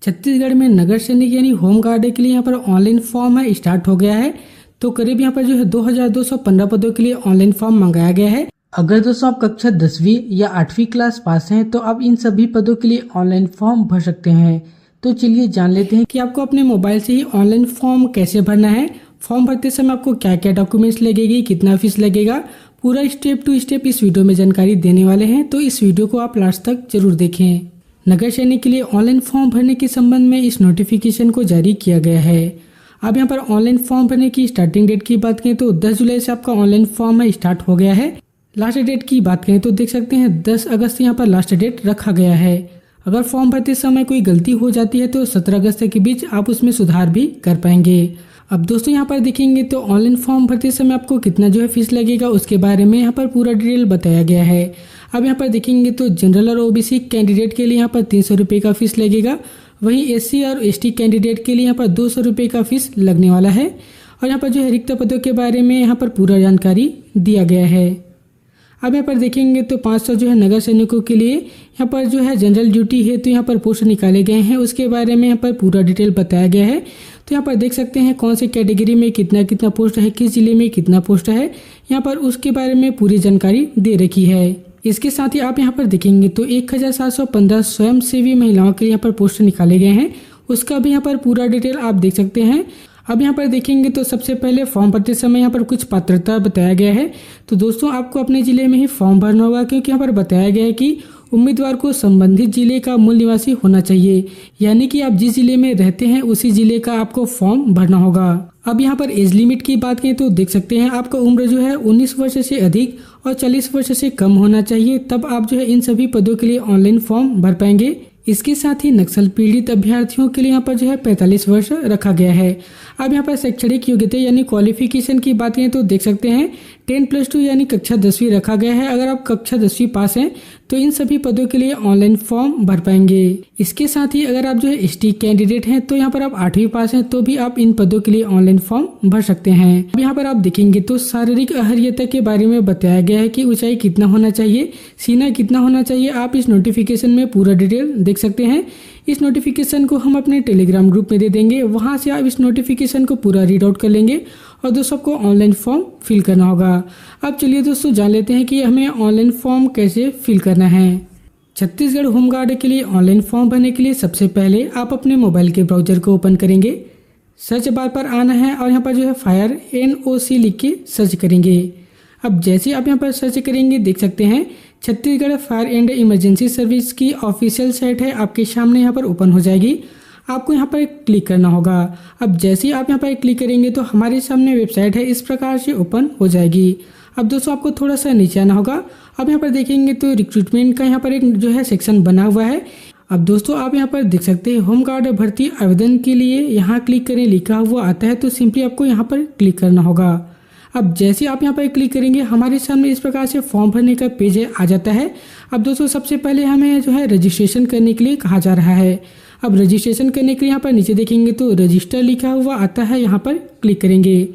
छत्तीसगढ़ में नगर सैनिक यानी होम गार्ड के लिए यहाँ पर ऑनलाइन फॉर्म है स्टार्ट हो गया है। तो करीब यहाँ पर जो है 2215 पदों के लिए ऑनलाइन फॉर्म मंगाया गया है। अगर दोस्तों आप कक्षा 10वीं या 8वीं क्लास पास हैं तो आप इन सभी पदों के लिए ऑनलाइन फॉर्म भर सकते हैं। तो चलिए जान लेते हैं कि आपको अपने मोबाइल से ही ऑनलाइन फॉर्म कैसे भरना है। फॉर्म भरते समय आपको क्या क्या डॉक्यूमेंट्स लगेगी, कितना फीस लगेगा, पूरा स्टेप टू स्टेप इस वीडियो में जानकारी देने वाले हैं। तो इस वीडियो को आप लास्ट तक जरूर देखें। नगर सैनिक के लिए ऑनलाइन फॉर्म भरने के संबंध में इस नोटिफिकेशन को जारी किया गया है। अब यहाँ पर ऑनलाइन फॉर्म भरने की स्टार्टिंग डेट की बात करें तो 10 जुलाई से आपका ऑनलाइन फॉर्म है स्टार्ट हो गया है। लास्ट डेट की बात करें तो देख सकते हैं 10 अगस्त यहाँ पर लास्ट डेट रखा गया है। अगर फॉर्म भरते समय कोई गलती हो जाती है तो 17 अगस्त के बीच आप उसमें सुधार भी कर पाएंगे। अब दोस्तों यहाँ पर देखेंगे तो ऑनलाइन फॉर्म भरते समय आपको कितना जो है फीस लगेगा उसके बारे में यहाँ पर पूरा डिटेल बताया गया है। अब यहाँ पर देखेंगे तो जनरल और ओबीसी कैंडिडेट के लिए यहाँ पर 300 रुपये का फीस लगेगा। वहीं एससी और एसटी कैंडिडेट के लिए यहाँ पर 200 रुपये का फीस लगने वाला है। और यहाँ पर जो है रिक्त पदों के बारे में यहाँ पर पूरा जानकारी दिया गया है। अब यहाँ पर देखेंगे तो 500 जो है नगर सैनिकों के लिए यहाँ पर जो है जनरल ड्यूटी है तो यहाँ पर पोस्ट निकाले गए हैं, उसके बारे में यहाँ पर पूरा डिटेल बताया गया है। तो यहाँ पर देख सकते हैं कौन से कैटेगरी में कितना कितना पोस्ट है, किस जिले में कितना पोस्ट है, यहाँ पर उसके बारे में पूरी जानकारी दे रखी है। इसके साथ ही आप यहाँ पर देखेंगे तो 1715 स्वयंसेवी महिलाओं के लिए यहाँ पर पोस्ट निकाले गए हैं, उसका भी यहाँ पर पूरा डिटेल आप देख सकते हैं। अब यहाँ पर देखेंगे तो सबसे पहले फॉर्म भरते समय यहाँ पर कुछ पात्रता बताया गया है। तो दोस्तों आपको अपने जिले में ही फॉर्म भरना होगा, क्योंकि यहाँ पर बताया गया है कि उम्मीदवार को संबंधित जिले का मूल निवासी होना चाहिए, यानी कि आप जिस जिले में रहते हैं उसी जिले का आपको फॉर्म भरना होगा। अब यहाँ पर एज लिमिट की बात करें तो देख सकते हैं आपका उम्र जो है 19 वर्ष से अधिक और 40 वर्ष से कम होना चाहिए, तब आप जो है इन सभी पदों के लिए ऑनलाइन फॉर्म भर पाएंगे। इसके साथ ही नक्सल पीड़ित अभ्यर्थियों के लिए यहाँ पर जो है 45 वर्ष रखा गया है। अब यहाँ पर शैक्षणिक योग्यता यानी क्वालिफिकेशन की बात करें तो देख सकते हैं 10+2 यानी कक्षा 10वीं रखा गया है। अगर आप कक्षा 10वीं पास हैं तो इन सभी पदों के लिए ऑनलाइन फॉर्म भर पाएंगे। इसके साथ ही अगर आप जो है एसटी कैंडिडेट हैं तो यहाँ पर आप 8वीं पास हैं तो भी आप इन पदों के लिए ऑनलाइन फॉर्म भर सकते हैं। अब यहाँ पर आप देखेंगे तो शारीरिक अहर्यता के बारे में बताया गया है कि ऊंचाई कितना होना चाहिए, सीना कितना होना चाहिए। आप इस नोटिफिकेशन में पूरा डिटेल देख सकते हैं। इस नोटिफिकेशन को हम अपने टेलीग्राम ग्रुप में दे देंगे, वहां से आप इस नोटिफिकेशन को पूरा रीड आउट कर लेंगे और दोस्तों आपको ऑनलाइन फॉर्म फिल करना होगा। अब चलिए दोस्तों जान लेते हैं कि हमें ऑनलाइन फॉर्म कैसे फिल करना है। छत्तीसगढ़ होम गार्ड के लिए ऑनलाइन फॉर्म भरने के लिए सबसे पहले आप अपने मोबाइल के ब्राउजर को ओपन करेंगे, सर्च बार पर आना है और यहाँ पर जो है फायर NOC लिख के सर्च करेंगे। अब जैसे आप यहाँ पर सर्च करेंगे देख सकते हैं Chhattisgarh fire and emergency service की ऑफिशियल साइट है आपके सामने यहाँ पर ओपन हो जाएगी। आपको यहाँ पर क्लिक करना होगा। अब जैसे ही आप यहाँ पर क्लिक करेंगे तो हमारे सामने वेबसाइट है इस प्रकार से ओपन हो जाएगी। अब दोस्तों आपको थोड़ा सा नीचे आना होगा। अब यहाँ पर देखेंगे तो रिक्रूटमेंट का यहाँ पर एक जो है सेक्शन बना हुआ है। अब दोस्तों आप यहाँ पर देख सकते हैं होम गार्ड भर्ती आवेदन के लिए यहाँ क्लिक करें लिखा हुआ आता है, तो सिंपली आपको यहाँ पर क्लिक करना होगा। अब जैसे आप यहाँ पर क्लिक करेंगे हमारे सामने इस प्रकार से फॉर्म भरने का पेज आ जाता है। अब दोस्तों सबसे पहले हमें जो है रजिस्ट्रेशन करने के लिए कहा जा रहा है। अब रजिस्ट्रेशन करने के लिए यहाँ पर नीचे देखेंगे तो रजिस्टर लिखा हुआ आता है, यहाँ पर क्लिक करेंगे।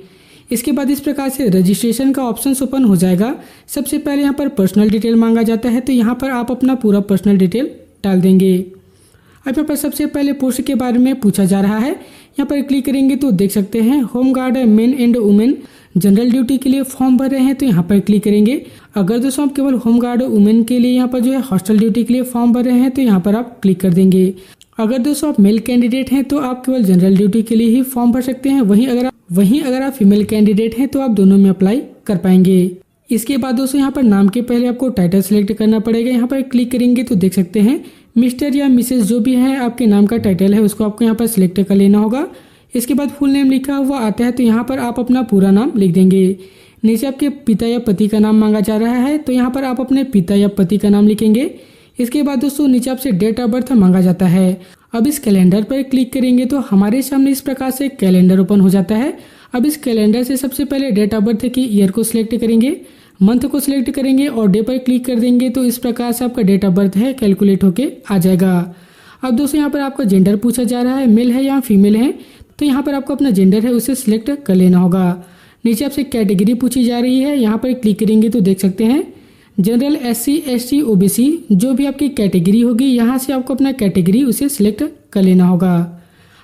इसके बाद इस प्रकार से रजिस्ट्रेशन का ऑप्शन ओपन हो जाएगा। सबसे पहले यहाँ पर पर्सनल डिटेल मांगा जाता है, तो यहाँ पर आप अपना पूरा पर्सनल डिटेल डाल देंगे। अब यहाँ पर सबसे पहले पोस्ट के बारे में पूछा जा रहा है। यहाँ पर क्लिक करेंगे तो देख सकते हैं home guard main and women general duty के लिए फॉर्म भर रहे हैं, तो यहाँ पर क्लिक करेंगे। अगर दोस्तों आप केवल होम गार्ड वुमेन के लिए यहाँ पर जो है हॉस्टल ड्यूटी के लिए फॉर्म भर रहे हैं तो यहाँ पर आप क्लिक कर देंगे। अगर दोस्तों आप मेल कैंडिडेट हैं तो आप केवल जनरल ड्यूटी के लिए ही फॉर्म भर सकते हैं। वहीं अगर आप फीमेल कैंडिडेट हैं तो आप दोनों में अप्लाई कर पाएंगे। इसके बाद दोस्तों यहाँ पर नाम के पहले आपको टाइटल सेलेक्ट करना पड़ेगा। यहाँ पर क्लिक करेंगे तो देख सकते हैं मिस्टर या मिसेस जो भी है आपके नाम का टाइटल है उसको आपको यहाँ पर सिलेक्ट कर लेना होगा। इसके बाद फुल नेम लिखा हुआ आता है, तो यहाँ पर आप अपना पूरा नाम लिख देंगे। नीचे आपके पिता या पति का नाम मांगा जा रहा है, तो यहाँ पर आप अपने पिता या पति का नाम लिखेंगे। इसके बाद दोस्तों नीचे आपसे डेट ऑफ बर्थ मांगा जाता है। अब इस कैलेंडर पर क्लिक करेंगे तो हमारे सामने इस प्रकार से कैलेंडर ओपन हो जाता है। अब इस कैलेंडर से सबसे पहले डेट ऑफ बर्थ की ईयर को सिलेक्ट करेंगे, मंथ को सिलेक्ट करेंगे और डे पर क्लिक कर देंगे, तो इस प्रकार से आपका डेट ऑफ बर्थ है कैलकुलेट होके आ जाएगा। अब दोस्तों यहाँ पर आपका जेंडर पूछा जा रहा है, मेल है या फीमेल है, तो यहाँ पर आपको अपना जेंडर है उसे सिलेक्ट कर लेना होगा। नीचे आपसे कैटेगरी पूछी जा रही है, यहाँ पर क्लिक करेंगे तो देख सकते हैं जनरल, SC, ST, OBC जो भी आपकी कैटेगरी होगी यहाँ से आपको अपना कैटेगरी उसे सिलेक्ट कर लेना होगा।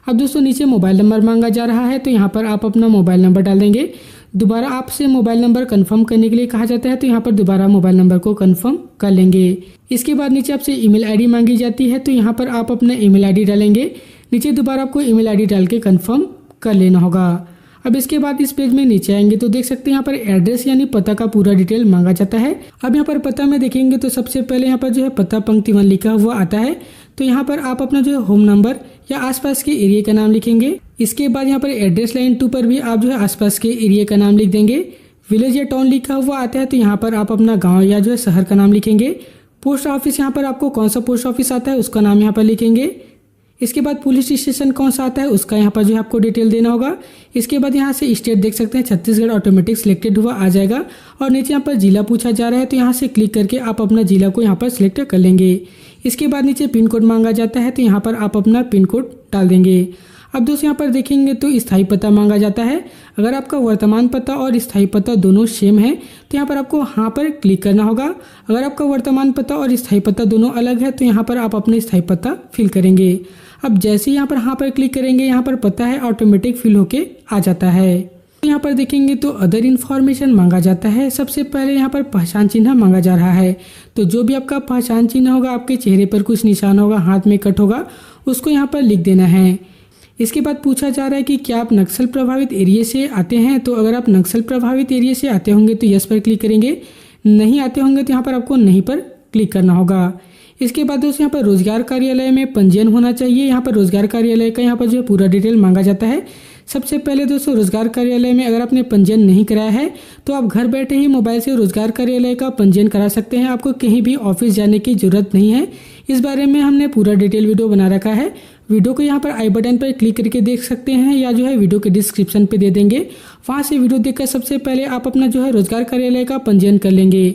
अब दोस्तों नीचे मोबाइल नंबर मांगा जा रहा है, तो यहाँ पर आप अपना मोबाइल नंबर डाल देंगे। दोबारा आपसे मोबाइल नंबर कंफर्म करने के लिए कहा जाता है, तो यहाँ पर दोबारा मोबाइल नंबर को कंफर्म कर लेंगे। इसके बाद नीचे आपसे ईमेल आईडी मांगी जाती है, तो यहाँ पर आप अपना ईमेल आईडी डालेंगे। नीचे दोबारा आपको ईमेल आईडी डाल के कंफर्म कर लेना होगा। अब इसके बाद इस पेज में नीचे आएंगे तो देख सकते हैं यहाँ पर एड्रेस यानी पता का पूरा डिटेल मांगा जाता है। अब यहाँ पर पता में देखेंगे तो सबसे पहले यहाँ पर जो है पता पंक्ति 1 लिखा हुआ आता है, तो यहाँ पर आप अपना जो है होम नंबर या आसपास के एरिया का नाम लिखेंगे। इसके बाद यहाँ पर एड्रेस लाइन 2 पर भी आप जो है आसपास के एरिया का नाम लिख देंगे। विलेज या टाउन लिखा हुआ आता है, तो यहाँ पर आप अपना गाँव या जो है शहर का नाम लिखेंगे। पोस्ट ऑफिस यहाँ पर आपको कौन सा पोस्ट ऑफिस आता है उसका नाम यहाँ पर लिखेंगे। इसके बाद पुलिस स्टेशन कौन सा आता है उसका यहाँ पर जो है आपको डिटेल देना होगा। इसके बाद यहाँ से स्टेट देख सकते हैं छत्तीसगढ़ ऑटोमेटिक सिलेक्टेड हुआ आ जाएगा और नीचे यहाँ पर जिला पूछा जा रहा है, तो यहाँ से क्लिक करके आप अपना जिला को यहाँ पर सिलेक्ट कर लेंगे। इसके बाद नीचे पिन कोड मांगा जाता है, तो यहाँ पर आप अपना पिन कोड डाल देंगे। अब दोस्तों यहाँ पर देखेंगे तो स्थायी पता मांगा जाता है। अगर आपका वर्तमान पता और स्थायी पता दोनों सेम है तो यहाँ पर आपको हाँ पर क्लिक करना होगा। अगर आपका वर्तमान पता और स्थायी पता दोनों अलग है तो यहाँ पर आप अपना स्थायी पता फिल करेंगे। अब जैसे यहाँ पर हाँ पर क्लिक करेंगे, यहाँ पर पता है ऑटोमेटिक फिल होके आ जाता है। तो यहाँ पर देखेंगे तो अदर इन्फॉर्मेशन मांगा जाता है। सबसे पहले यहाँ पर पहचान चिन्ह मांगा जा रहा है, तो जो भी आपका पहचान चिन्ह होगा, आपके चेहरे पर कुछ निशान होगा, हाथ में कट होगा, उसको यहाँ पर लिख देना है। इसके बाद पूछा जा रहा है कि क्या आप नक्सल प्रभावित एरिया से आते हैं, तो अगर आप नक्सल प्रभावित एरिया से आते होंगे तो यस पर क्लिक करेंगे, नहीं आते होंगे तो यहाँ पर आपको नहीं पर क्लिक करना होगा। इसके बाद दोस्तों यहाँ पर रोजगार कार्यालय में पंजीयन होना चाहिए। यहाँ पर रोजगार कार्यालय का यहाँ पर जो है पूरा डिटेल मांगा जाता है। सबसे पहले दोस्तों रोजगार कार्यालय में अगर आपने पंजीयन नहीं कराया है तो आप घर बैठे ही मोबाइल से रोजगार कार्यालय का पंजीयन करा सकते हैं। आपको कहीं भी ऑफिस जाने की जरूरत नहीं है। इस बारे में हमने पूरा डिटेल वीडियो बना रखा है। वीडियो को यहाँ पर आई बटन पर क्लिक करके देख सकते हैं या जो है वीडियो के डिस्क्रिप्शन पे दे देंगे। वहाँ से वीडियो देखकर सबसे पहले आप अपना जो है रोजगार कार्यालय का पंजीयन कर लेंगे।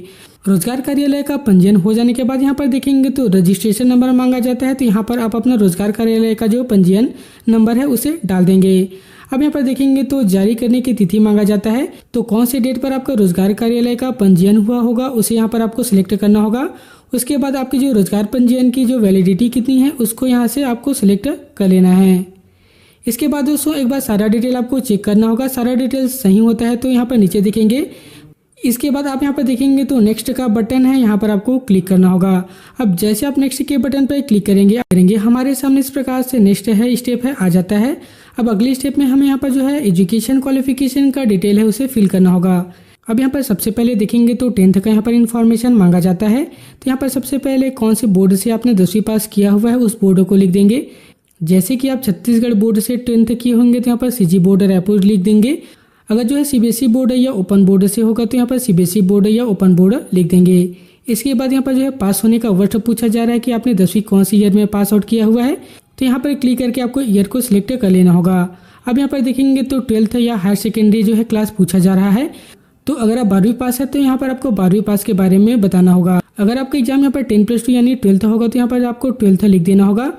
रोजगार कार्यालय का पंजीयन हो जाने के बाद यहाँ पर देखेंगे तो रजिस्ट्रेशन नंबर मांगा जाता है, तो यहाँ पर आप अपना रोजगार कार्यालय का जो पंजीयन नंबर है उसे डाल देंगे। अब यहाँ पर देखेंगे तो जारी करने की तिथि मांगा जाता है, तो कौन से डेट पर आपका रोजगार कार्यालय का पंजीयन हुआ होगा उसे यहाँ पर आपको सिलेक्ट करना होगा। उसके बाद आपकी जो रोजगार पंजीयन की जो वैलिडिटी कितनी है उसको यहाँ से आपको सिलेक्ट कर लेना है। इसके बाद दोस्तों एक बार सारा डिटेल आपको चेक करना होगा। सारा डिटेल सही होता है तो यहाँ पर नीचे देखेंगे। इसके बाद आप यहाँ पर देखेंगे तो नेक्स्ट का बटन है, यहाँ पर आपको क्लिक करना होगा। अब जैसे आप नेक्स्ट के बटन पर क्लिक करेंगे हमारे सामने इस प्रकार से नेक्स्ट है स्टेप है आ जाता है। अब अगले स्टेप में हमें यहाँ पर जो है एजुकेशन क्वालिफिकेशन का डिटेल है उसे फिल करना होगा। अब यहाँ पर सबसे पहले देखेंगे तो 10th का यहाँ पर इन्फॉर्मेशन मांगा जाता है, तो यहाँ पर सबसे पहले कौन से बोर्ड से आपने 10वीं पास किया हुआ है उस बोर्ड को लिख देंगे। जैसे कि आप छत्तीसगढ़ बोर्ड से 10th किए होंगे तो यहाँ पर सीजी बोर्ड रायपुर लिख देंगे। अगर जो है सीबीएसई बोर्ड या ओपन बोर्ड से होगा तो यहाँ पर सीबीएसई बोर्ड या ओपन बोर्ड लिख देंगे। इसके बाद यहाँ पर जो है पास होने का वर्ष पूछा जा रहा है कि आपने 10वीं कौन सी ईयर में पास आउट किया हुआ है, तो यहाँ पर क्लिक करके आपको ईयर को सिलेक्ट कर लेना होगा। अब यहाँ पर देखेंगे तो 12th या हायर सेकेंडरी जो है क्लास पूछा जा रहा है, तो अगर आप 12वीं पास है तो यहाँ पर आपको 12वीं पास के बारे में बताना होगा। अगर आपका एग्जाम यहाँ पर 10+2 यानी 12th होगा तो यहाँ पर आपको 12th लिख देना होगा।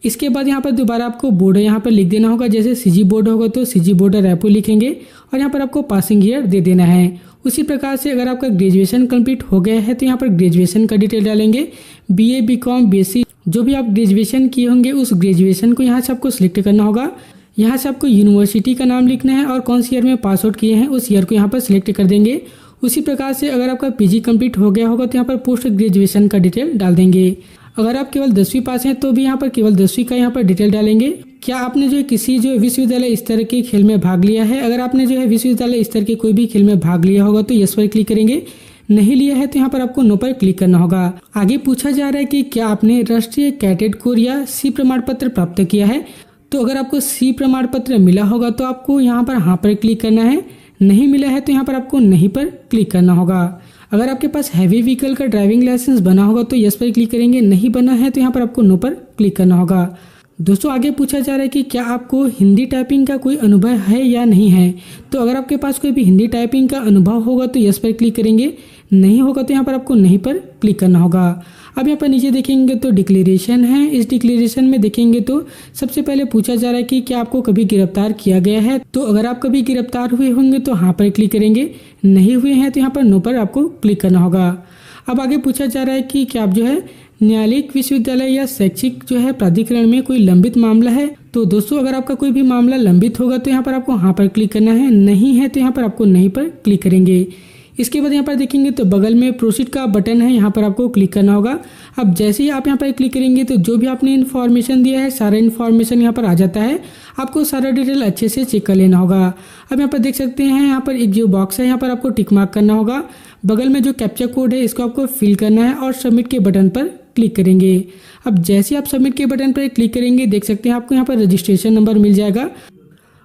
इसके बाद यहाँ पर दोबारा आपको बोर्ड यहाँ पर लिख देना होगा। जैसे सीजी बोर्ड होगा तो सीजी बोर्ड रायपुर लिखेंगे और यहाँ पर आपको पासिंग ईयर दे देना है। उसी प्रकार से अगर आपका ग्रेजुएशन कंप्लीट हो गया है तो यहाँ पर ग्रेजुएशन का डिटेल डालेंगे। बीए बीकॉम बीएससी जो भी आप ग्रेजुएशन किए होंगे उस ग्रेजुएशन को यहाँ से आपको सिलेक्ट करना होगा। यहाँ से आपको यूनिवर्सिटी का नाम लिखना है और कौन सी ईयर में पास आउट किए हैं उस ईयर को यहाँ पर सिलेक्ट कर देंगे। उसी प्रकार से अगर आपका पीजी कंप्लीट हो गया होगा तो यहाँ पर पोस्ट ग्रेजुएशन का डिटेल डाल देंगे। अगर आप केवल 10वीं पास हैं तो भी यहाँ पर केवल 10वीं का यहाँ पर डिटेल डालेंगे। क्या आपने जो है किसी जो विश्वविद्यालय स्तर के खेल में भाग लिया है, अगर आपने जो है विश्वविद्यालय स्तर के कोई भी खेल में भाग लिया होगा तो यस पर क्लिक करेंगे। नहीं लिया है तो यहाँ पर आपको नो पर क्लिक करना होगा। आगे पूछा जा रहा है कि क्या आपने राष्ट्रीय कैडेट कोर या सी प्रमाण पत्र प्राप्त किया है, तो अगर आपको सी प्रमाण पत्र मिला होगा तो आपको यहाँ पर हाँ पर क्लिक करना है। नहीं मिला है तो यहाँ पर आपको नहीं पर क्लिक करना होगा। अगर आपके पास हैवी व्हीकल का ड्राइविंग लाइसेंस बना होगा तो यस पर क्लिक करेंगे। नहीं बना है तो यहाँ पर आपको नो पर क्लिक करना होगा। दोस्तों आगे पूछा जा रहा है कि क्या आपको हिंदी टाइपिंग का कोई अनुभव है या नहीं है, तो अगर आपके पास कोई भी हिंदी टाइपिंग का अनुभव होगा तो यस पर क्लिक करेंगे। नहीं होगा तो यहाँ पर आपको नहीं पर क्लिक करना होगा। अब यहाँ पर नीचे देखेंगे तो डिक्लेरेशन है। इस डिक्लेरेशन में देखेंगे तो सबसे पहले पूछा जा रहा है कि क्या आपको कभी गिरफ्तार किया गया है, तो अगर आप कभी गिरफ्तार हुए होंगे तो हाँ पर क्लिक करेंगे। नहीं हुए हैं तो यहाँ पर नो पर आपको क्लिक करना होगा। अब आगे पूछा जा रहा है कि क्या आप जो है न्यायालयिक विश्वविद्यालय या शैक्षिक जो है प्राधिकरण में कोई लंबित मामला है तो दोस्तों अगर आपका कोई भी मामला लंबित होगा तो यहाँ पर आपको हाँ पर क्लिक करना है, नहीं है तो यहाँ पर आपको नहीं पर क्लिक करेंगे। इसके बाद यहाँ पर देखेंगे तो बगल में प्रोसीड का बटन है, यहाँ पर आपको क्लिक करना होगा। अब जैसे ही आप यहाँ पर क्लिक करेंगे तो जो भी आपने इन्फॉर्मेशन दिया है सारा इन्फॉर्मेशन यहाँ पर आ जाता है। आपको सारा डिटेल अच्छे से चेक कर लेना होगा। अब यहाँ पर देख सकते हैं यहाँ पर एक जो बॉक्स है यहाँ पर आपको टिक मार्क करना होगा। बगल में जो कैप्चा कोड है इसको आपको फिल करना है और सबमिट के बटन पर क्लिक करेंगे। अब जैसे आप सबमिट के बटन पर क्लिक करेंगे देख सकते हैं आपको यहाँ पर रजिस्ट्रेशन नंबर मिल जाएगा।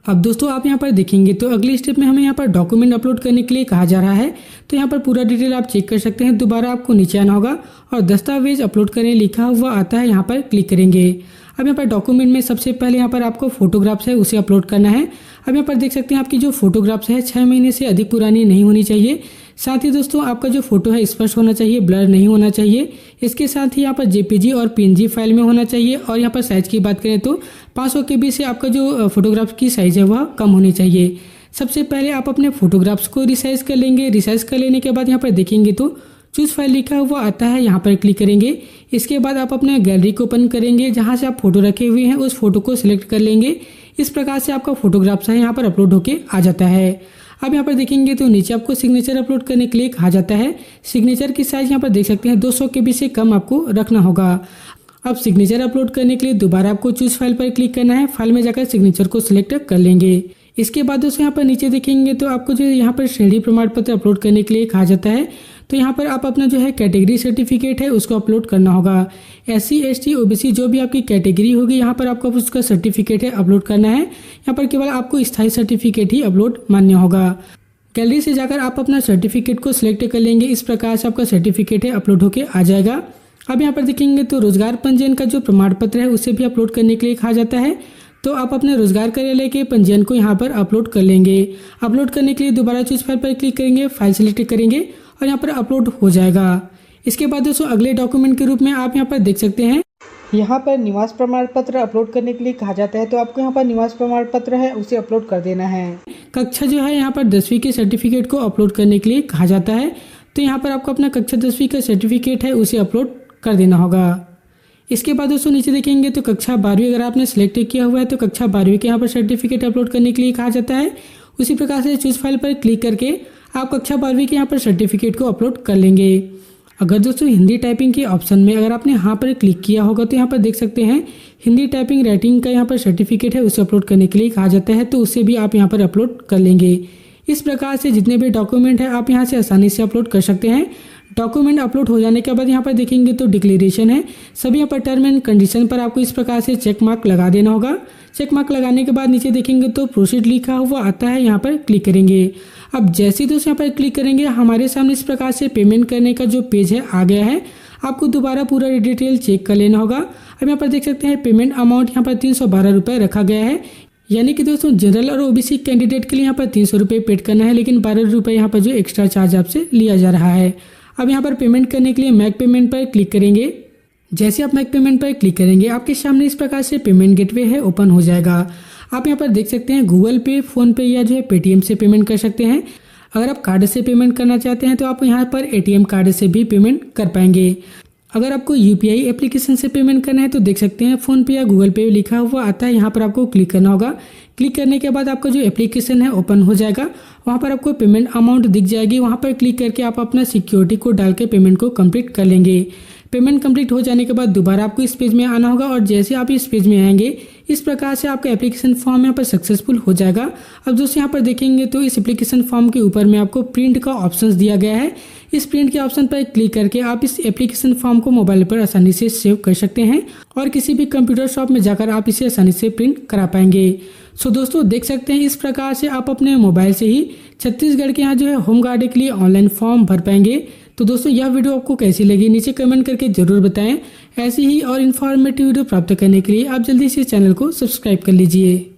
अब दोस्तों आप यहाँ पर देखेंगे तो अगले स्टेप में हमें यहाँ पर डॉक्यूमेंट अपलोड करने के लिए कहा जा रहा है। तो यहाँ पर पूरा डिटेल आप चेक कर सकते हैं। दोबारा आपको नीचे आना होगा और दस्तावेज अपलोड करने लिखा हुआ आता है, यहाँ पर क्लिक करेंगे। अब यहाँ पर डॉक्यूमेंट में सबसे पहले यहाँ पर आपको फोटोग्राफ्स है उसे अपलोड करना है। अब यहाँ पर देख सकते हैं आपकी जो फोटोग्राफ्स है 6 महीने से अधिक पुरानी नहीं होनी चाहिए। साथ ही दोस्तों आपका जो फोटो है स्पष्ट होना चाहिए, ब्लर नहीं होना चाहिए। इसके साथ ही यहाँ पर जेपीजी और पीएनजी फाइल में होना चाहिए। और यहाँ पर साइज की बात करें तो 500 KB से आपका जो फोटोग्राफ की साइज है वह कम होनी चाहिए। सबसे पहले आप अपने फोटोग्राफ्स को रिसाइज कर लेंगे। रिसाइज कर लेने के बाद यहाँ पर देखेंगे तो चूज फाइल लिखा हुआ आता है, यहाँ पर क्लिक करेंगे। इसके बाद आप अपने गैलरी को ओपन करेंगे, जहाँ से आप फोटो रखे हुए हैं उस फोटो को सिलेक्ट कर लेंगे। इस प्रकार से आपका फोटोग्राफ्स है यहाँ पर अपलोड होके आ जाता है। अब यहाँ पर देखेंगे तो नीचे आपको सिग्नेचर अपलोड करने के लिए कहा जाता है। सिग्नेचर की साइज यहाँ पर देख सकते हैं 200 KB से कम आपको रखना होगा। अब सिग्नेचर अपलोड करने के लिए दोबारा आपको चूज फाइल पर क्लिक करना है। फाइल में जाकर सिग्नेचर को सिलेक्ट कर लेंगे। इसके बाद दोस्तों यहाँ पर नीचे देखेंगे तो आपको जो यहाँ पर श्रेणी प्रमाण पत्र अपलोड करने के लिए कहा जाता है। तो यहाँ पर आप अपना जो है कैटेगरी सर्टिफिकेट है उसको अपलोड करना होगा। SC ST OBC जो भी आपकी कैटेगरी होगी यहाँ पर आपको उसका सर्टिफिकेट है अपलोड करना है। यहाँ पर केवल आपको स्थायी सर्टिफिकेट ही अपलोड मान्य होगा। गैलरी से जाकर आप अपना सर्टिफिकेट को सिलेक्ट कर लेंगे। इस प्रकार से आपका सर्टिफिकेट है अपलोड होके आ जाएगा। अब यहाँ पर देखेंगे तो रोजगार पंजीयन का जो प्रमाण पत्र है उसे भी अपलोड करने के लिए कहा जाता है। तो आप अपने रोजगार कार्यालय के पंजीयन को यहाँ पर अपलोड कर लेंगे। अपलोड करने के लिए दोबारा चूज फाइल पर क्लिक करेंगे, फाइल सेलेक्ट करेंगे और यहाँ पर अपलोड हो जाएगा। इसके बाद दोस्तों अगले डॉक्यूमेंट के रूप में आप यहाँ पर देख सकते हैं यहाँ पर निवास प्रमाण पत्र अपलोड करने के लिए कहा जाता है। तो आपको यहाँ पर निवास प्रमाण पत्र है उसे अपलोड कर देना है। कक्षा जो है यहाँ पर 10वीं के सर्टिफिकेट को अपलोड करने के लिए कहा जाता है। तो यहाँ पर आपको अपना कक्षा 10वीं का सर्टिफिकेट है उसे अपलोड कर देना होगा। इसके बाद दोस्तों नीचे देखेंगे तो कक्षा 12वीं अगर आपने सिलेक्ट किया हुआ है तो कक्षा 12वीं के यहाँ पर सर्टिफिकेट अपलोड करने के लिए कहा जाता है। उसी प्रकार से चूज फाइल पर क्लिक करके आप कक्षा 12वीं के यहाँ पर सर्टिफिकेट को अपलोड कर लेंगे। अगर दोस्तों हिंदी टाइपिंग के ऑप्शन में अगर आपने यहाँ पर क्लिक किया होगा तो यहाँ पर देख सकते हैं हिंदी टाइपिंग राइटिंग का यहाँ पर सर्टिफिकेट है उसे अपलोड करने के लिए कहा जाता है। तो उसे भी आप यहाँ पर अपलोड कर लेंगे। इस प्रकार से जितने भी डॉक्यूमेंट है आप यहाँ से आसानी से अपलोड कर सकते हैं। डॉक्यूमेंट अपलोड हो जाने के बाद यहाँ पर देखेंगे तो डिक्लेरेशन है। सभी यहाँ पर टर्म एंड कंडीशन पर आपको इस प्रकार से चेक मार्क लगा देना होगा। चेक मार्क लगाने के बाद नीचे देखेंगे तो प्रोसीड लिखा हुआ आता है, यहाँ पर क्लिक करेंगे। अब जैसे ही दोस्तों यहाँ पर क्लिक करेंगे हमारे सामने इस प्रकार से पेमेंट करने का जो पेज है आ गया है। आपको दोबारा पूरा डिटेल चेक कर लेना होगा। अब यहाँ पर देख सकते हैं पेमेंट अमाउंट यहाँ पर 312 रुपये रखा गया है। यानी कि दोस्तों जनरल और OBC कैंडिडेट के लिए यहाँ पर 300 रुपये पेड करना है, लेकिन 12 रुपये यहाँ पर जो एक्स्ट्रा चार्ज आपसे लिया जा रहा है। अब यहाँ पर पेमेंट करने के लिए मैक पेमेंट पर क्लिक करेंगे। जैसे आप मैक पेमेंट पर क्लिक करेंगे आपके सामने इस प्रकार से पेमेंट गेटवे है ओपन हो जाएगा। आप यहाँ पर देख सकते हैं गूगल पे, फोन पे या जो है पेटीएम से पेमेंट कर सकते हैं। अगर आप कार्ड से पेमेंट करना चाहते हैं तो आप यहाँ पर ATM कार्ड से भी पेमेंट कर पाएंगे। अगर आपको UPI एप्लीकेशन से पेमेंट करना है तो देख सकते हैं फोन पे या गूगल पे लिखा हुआ आता है, यहाँ पर आपको क्लिक करना होगा। क्लिक करने के बाद आपका जो एप्लीकेशन है ओपन हो जाएगा। वहाँ पर आपको पेमेंट अमाउंट दिख जाएगी। वहाँ पर क्लिक करके आप अपना सिक्योरिटी कोड डाल के पेमेंट को कंप्लीट कर लेंगे। पेमेंट कंप्लीट हो जाने के बाद दोबारा आपको इस पेज में आना होगा और जैसे आप इस पेज में आएंगे इस प्रकार से आपका एप्लीकेशन फॉर्म यहाँ पर सक्सेसफुल हो जाएगा। अब दोस्तों यहाँ पर देखेंगे तो इस एप्लीकेशन फॉर्म के ऊपर में आपको प्रिंट का ऑप्शन दिया गया है। इस प्रिंट के ऑप्शन पर क्लिक करके आप इस एप्लीकेशन फॉर्म को मोबाइल पर आसानी से सेव कर सकते हैं और किसी भी कंप्यूटर शॉप में जाकर आप इसे आसानी से प्रिंट करा पाएंगे। सो दोस्तों देख सकते हैं इस प्रकार से आप अपने मोबाइल से ही छत्तीसगढ़ के यहाँ जो है होम गार्ड के लिए ऑनलाइन फॉर्म भर पाएंगे। तो दोस्तों यह वीडियो आपको कैसी लगी नीचे कमेंट करके जरूर बताएं। ऐसी ही और इन्फॉर्मेटिव वीडियो प्राप्त करने के लिए आप जल्दी से चैनल को सब्सक्राइब कर लीजिए।